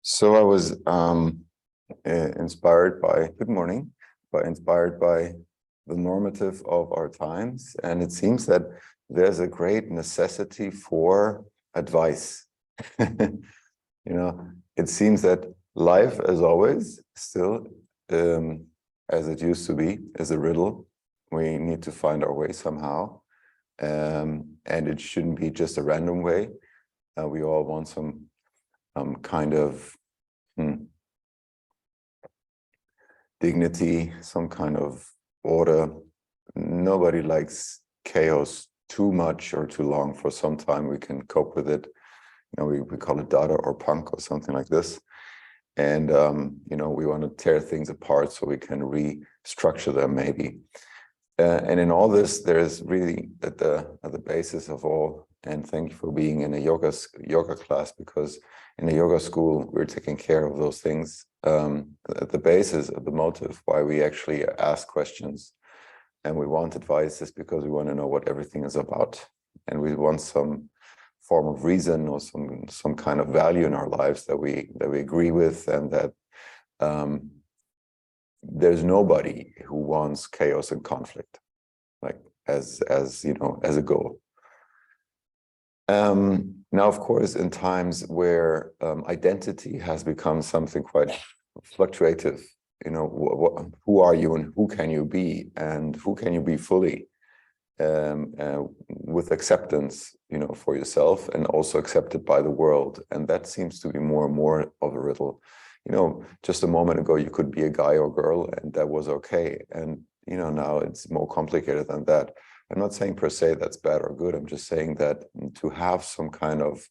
So I was inspired by, good morning, inspired by the normative of our times. And it seems that there's a great necessity for advice. It seems that life, as always, still, as it used to be, is a riddle. We need to find our way somehow. And it shouldn't be just a random way. We all want some kind of dignity, some kind of order. Nobody likes chaos too much or too long. For some time we can cope with it. We call it data or punk or something like this. And we want to tear things apart so we can restructure them maybe. And in all this, there is really at the basis of all, and thank you for being in a yoga class, because in a yoga school, we're taking care of those things. At the basis of the motive why we actually ask questions and we want advice is because we want to know what everything is about. And we want some form of reason or some kind of value in our lives that we agree with, and that there's nobody who wants chaos and conflict, like as a goal. Now, of course, in times where identity has become something quite fluctuative, who are you and who can you be, and who can you be fully, with acceptance, for yourself, and also accepted by the world. And that seems to be more and more of a riddle. Just a moment ago, you could be a guy or girl, and that was okay. And, now it's more complicated than that. I'm not saying per se that's bad or good. I'm just saying that to have some kind of,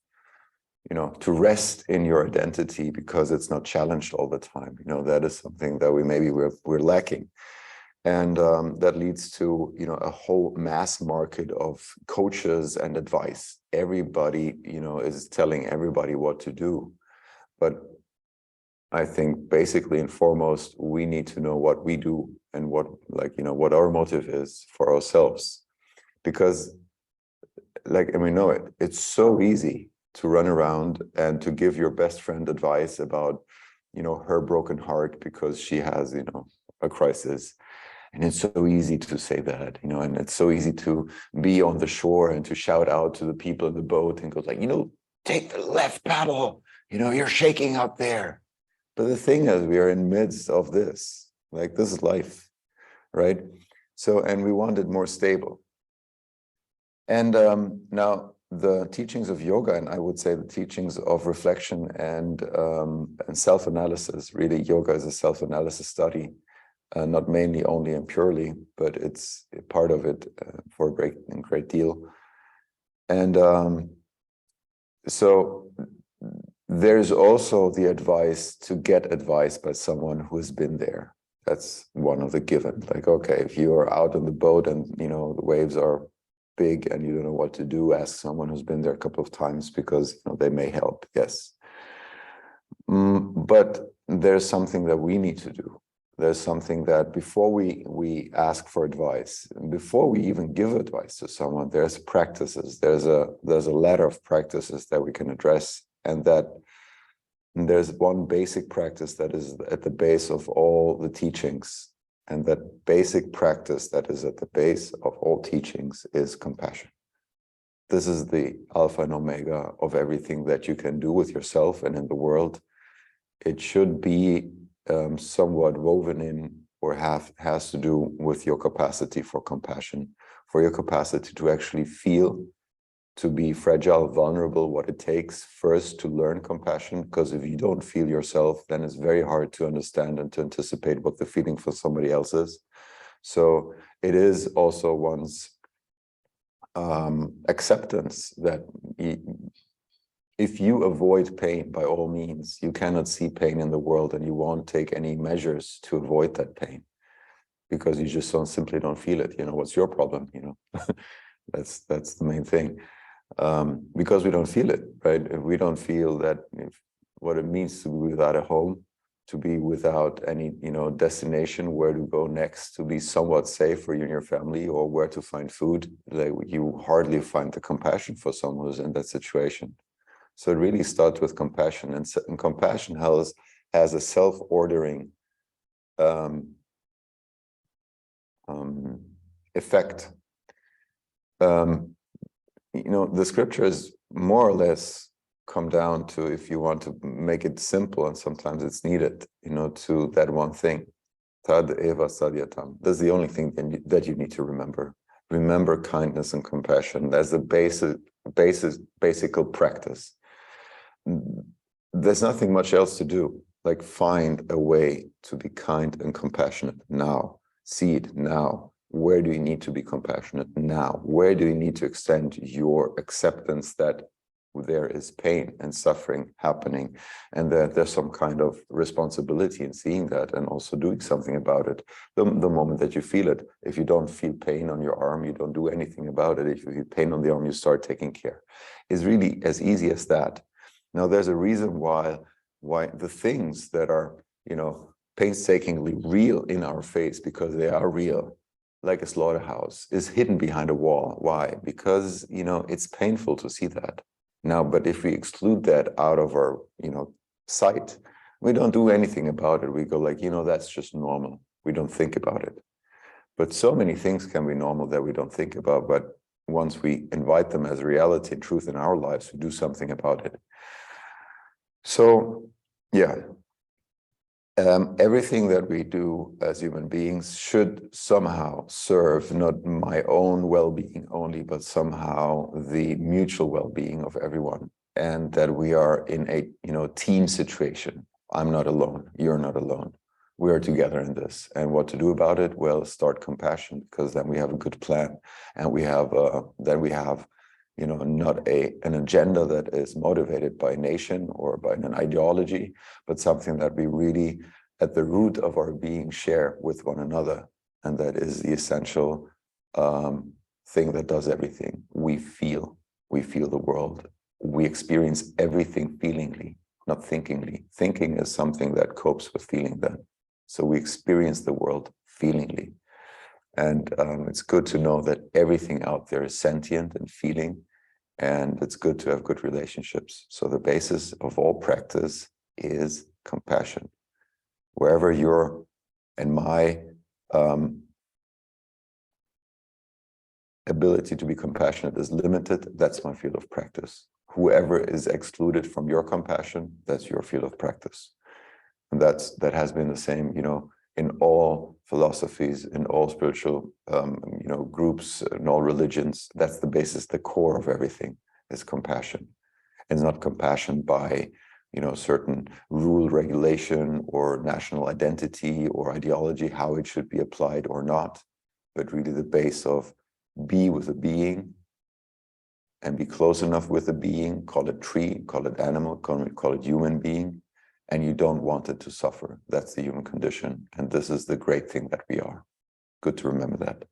to rest in your identity because it's not challenged all the time, that is something that we're lacking. And that leads to, a whole mass market of coaches and advice. Everybody, is telling everybody what to do. But I think basically and foremost, we need to know what we do and what our motive is for ourselves. Because it's so easy to run around and to give your best friend advice about, her broken heart because she has, a crisis. And it's so easy to say that, and it's so easy to be on the shore and to shout out to the people in the boat and go like, take the left paddle, you're shaking up there. But the thing is, we are in midst of this, this is life, right? So, and we want it more stable. And now the teachings of yoga, and I would say the teachings of reflection and self-analysis, really yoga is a self-analysis study, not mainly only and purely, but it's a part of it for a great deal. And so there's also the advice to get advice by someone who has been there. That's one of the given. Okay, if you are out on the boat and, the waves are big and you don't know what to do, ask someone who's been there a couple of times because, they may help, yes. But there's something that we need to do. There's something that before we ask for advice, before we even give advice to someone, there's practices. There's a ladder of practices that we can address, and that there's one basic practice that is at the base of all the teachings. And that basic practice that is at the base of all teachings is compassion. This is the alpha and omega of everything that you can do with yourself and in the world. It should be somewhat woven in, or has to do with your capacity for compassion, for your capacity to actually feel, to be fragile, vulnerable, what it takes first to learn compassion. Because if you don't feel yourself, then it's very hard to understand and to anticipate what the feeling for somebody else is. So it is also one's acceptance that if you avoid pain, by all means, you cannot see pain in the world, and you won't take any measures to avoid that pain because you just simply don't feel it. What's your problem? That's the main thing. Because we don't feel it, right? If we don't feel what it means to be without a home, to be without any, destination, where to go next, to be somewhat safe for you and your family, or where to find food, you hardly find the compassion for someone who's in that situation. So it really starts with compassion, and compassion has a self-ordering effect. The scriptures more or less come down to, if you want to make it simple, and sometimes it's needed, to that one thing. Tad eva sadyatam. That's the only thing that you need to remember. Remember kindness and compassion. That's the basic practice. There's nothing much else to do. Like, find a way to be kind and compassionate now. See it now. Where do you need to be compassionate now? Where do you need to extend your acceptance that there is pain and suffering happening, and that there's some kind of responsibility in seeing that and also doing something about it the moment that you feel it. If you don't feel pain on your arm, you don't do anything about it. If you feel pain on the arm, you start taking care. It's really as easy as that. Now, there's a reason why the things that are, painstakingly real in our face, because they are real, like a slaughterhouse, is hidden behind a wall. Why? Because, it's painful to see that. Now, but if we exclude that out of our, sight, we don't do anything about it. We go like, that's just normal. We don't think about it. But so many things can be normal that we don't think about. But once we invite them as reality and truth in our lives, we do something about it. So, yeah. Everything that we do as human beings should somehow serve not my own well-being only, but somehow the mutual well-being of everyone, and that we are in a team situation. I'm not alone. You're not alone. We are together in this. And what to do about it? Well, start compassion, because then we have a good plan, and we have not an agenda that is motivated by a nation or by an ideology, but something that we really, at the root of our being, share with one another. And that is the essential thing that does everything. We feel the world. We experience everything feelingly, not thinkingly. Thinking is something that copes with feeling then. So we experience the world feelingly. And it's good to know that everything out there is sentient and feeling, and it's good to have good relationships. So the basis of all practice is compassion. Wherever your and my ability to be compassionate is limited, that's my field of practice. Whoever is excluded from your compassion, that's your field of practice. And that has been the same, in all philosophies, in all spiritual, groups, in all religions. That's the basis, the core of everything is compassion. It's not compassion by, certain rule, regulation, or national identity or ideology, how it should be applied or not, but really the base of be with a being and be close enough with a being, call it tree, call it animal, call it human being, and you don't want it to suffer. That's the human condition. And this is the great thing that we are. Good to remember that.